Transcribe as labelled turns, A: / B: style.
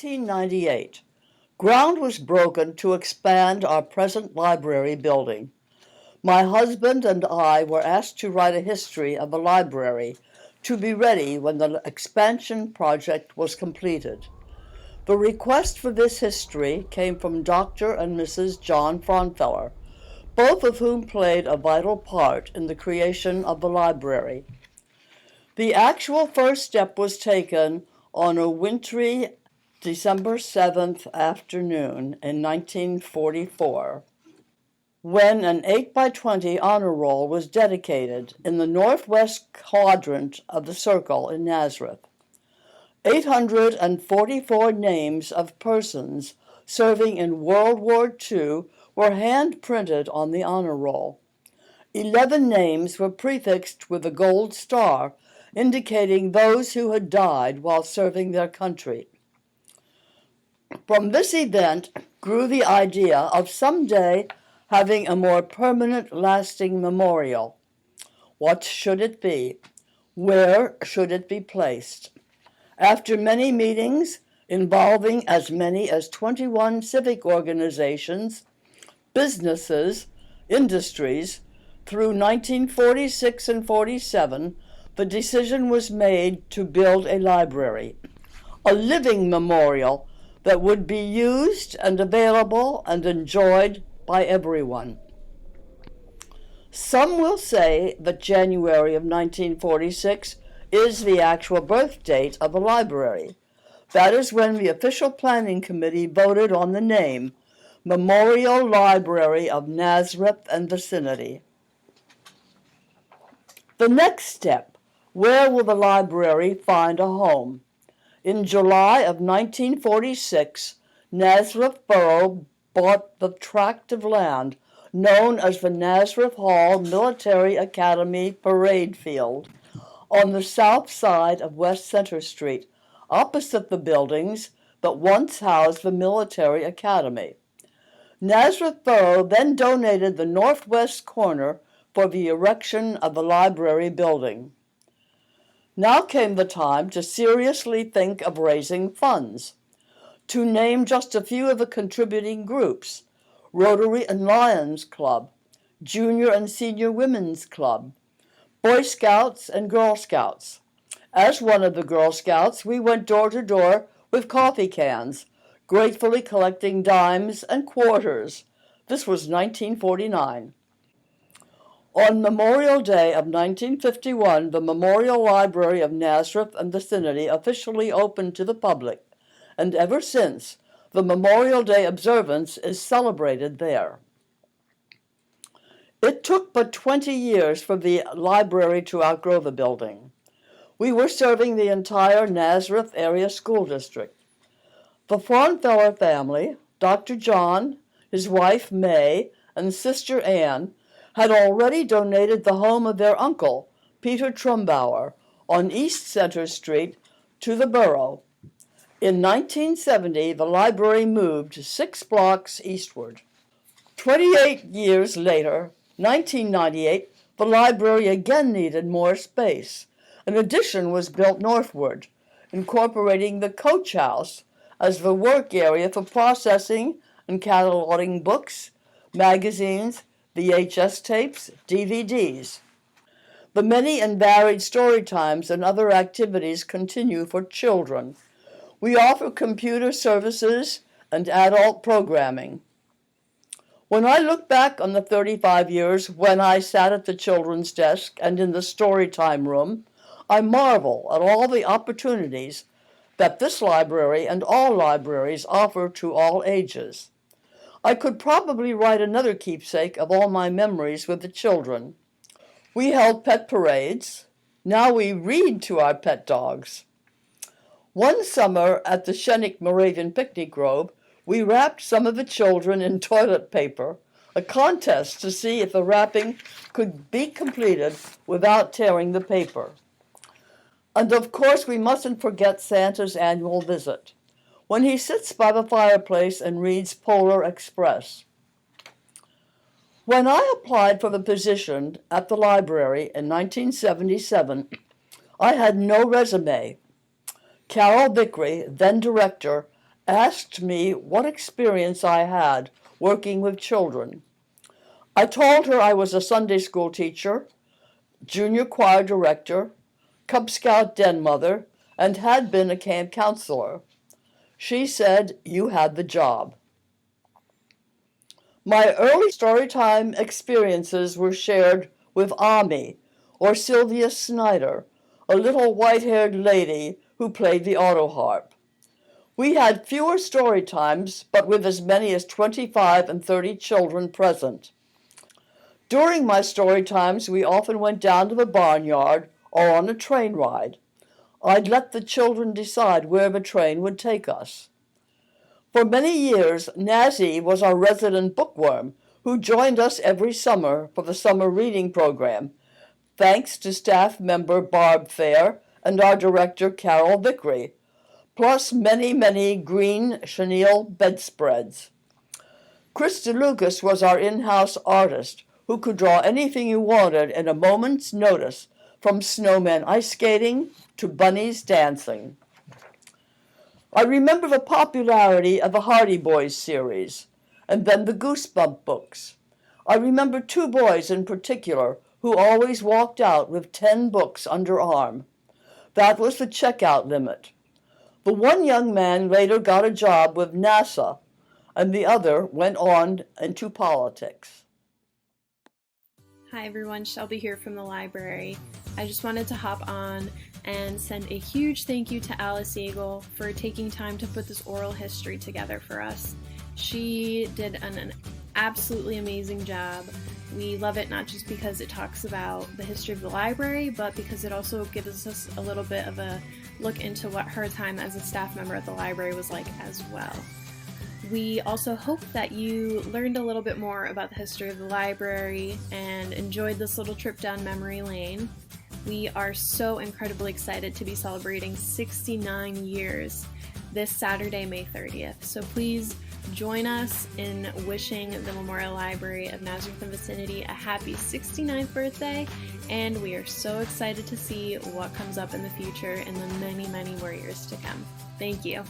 A: 1998, ground was broken to expand our present library building. My husband and I were asked to write a history of the library to be ready when the expansion project was completed. The request for this history came from Dr. and Mrs. John Fraunfeller, both of whom played a vital part in the creation of the library. The actual first step was taken on a wintry December 7th afternoon in 1944, when an 8x20 honor roll was dedicated in the northwest quadrant of the circle in Nazareth. 844 names of persons serving in World War II were hand-printed on the honor roll. 11 names were prefixed with a gold star, indicating those who had died while serving their country. From this event grew the idea of someday having a more permanent, lasting memorial. What should it be? Where should it be placed? After many meetings involving as many as 21 civic organizations, businesses, industries, through 1946 and 47, the decision was made to build a library, a living memorial that would be used and available and enjoyed by everyone. Some will say that January of 1946 is the actual birth date of the library. That is when the official planning committee voted on the name, Memorial Library of Nazareth and Vicinity. The next step, where will the library find a home? In July of 1946, Nazareth Borough bought the tract of land known as the Nazareth Hall Military Academy Parade Field on the south side of West Center Street, opposite the buildings that once housed the military academy. Nazareth Borough then donated the northwest corner for the erection of the library building. Now came the time to seriously think of raising funds. To name just a few of the contributing groups: Rotary and Lions Club, Junior and Senior Women's Club, Boy Scouts and Girl Scouts. As one of the Girl Scouts, we went door to door with coffee cans, gratefully collecting dimes and quarters. This was 1949. On Memorial Day of 1951, the Memorial Library of Nazareth and Vicinity officially opened to the public, and ever since, the Memorial Day observance is celebrated there. It took but 20 years for the library to outgrow the building. We were serving the entire Nazareth area school district. The Fraunfeller family, Dr. John, his wife May, and sister Ann, had already donated the home of their uncle, Peter Trumbauer, on East Center Street to the borough. In 1970, the library moved 6 blocks eastward. 28 years later, 1998, the library again needed more space. An addition was built northward, incorporating the coach house as the work area for processing and cataloging books, magazines, VHS tapes, DVDs. The many and varied story times and other activities continue for children. We offer computer services and adult programming. When I look back on the 35 years when I sat at the children's desk and in the story time room, I marvel at all the opportunities that this library and all libraries offer to all ages. I could probably write another keepsake of all my memories with the children. We held pet parades. Now we read to our pet dogs. One summer at the Schennick Moravian Picnic Grove, we wrapped some of the children in toilet paper, a contest to see if the wrapping could be completed without tearing the paper. And of course, we mustn't forget Santa's annual visit, when he sits by the fireplace and reads Polar Express. When I applied for the position at the library in 1977, I had no resume. Carol Vickery, then director, asked me what experience I had working with children. I told her I was a Sunday school teacher, junior choir director, Cub Scout den mother, and had been a camp counselor. She said, "You had the job." My early storytime experiences were shared with Ami, or Sylvia Snyder, a little white-haired lady who played the auto harp. We had fewer story times, but with as many as 25 and 30 children present. During my story times, we often went down to the barnyard or on a train ride. I'd let the children decide where the train would take us. For many years, Nazi was our resident bookworm who joined us every summer for the summer reading program, thanks to staff member Barb Fair and our director Carol Vickery, plus many, many green chenille bedspreads. Chris DeLucas was our in-house artist who could draw anything you wanted in a moment's notice, from snowmen ice skating to bunnies dancing. I remember the popularity of the Hardy Boys series, and then the Goosebump books. I remember two boys in particular who always walked out with 10 books under arm. That was the checkout limit. The one young man later got a job with NASA, and the other went on into politics.
B: Hi everyone, Shelby here from the library. I just wanted to hop on and send a huge thank you to Alice Yeakel for taking time to put this oral history together for us. She did an absolutely amazing job. We love it not just because it talks about the history of the library, but because it also gives us a little bit of a look into what her time as a staff member at the library was like as well. We also hope that you learned a little bit more about the history of the library and enjoyed this little trip down memory lane. We are so incredibly excited to be celebrating 69 years this Saturday, May 30th. So please join us in wishing the Memorial Library of Nazareth and Vicinity a happy 69th birthday, and we are so excited to see what comes up in the future in the many, many more years to come. Thank you.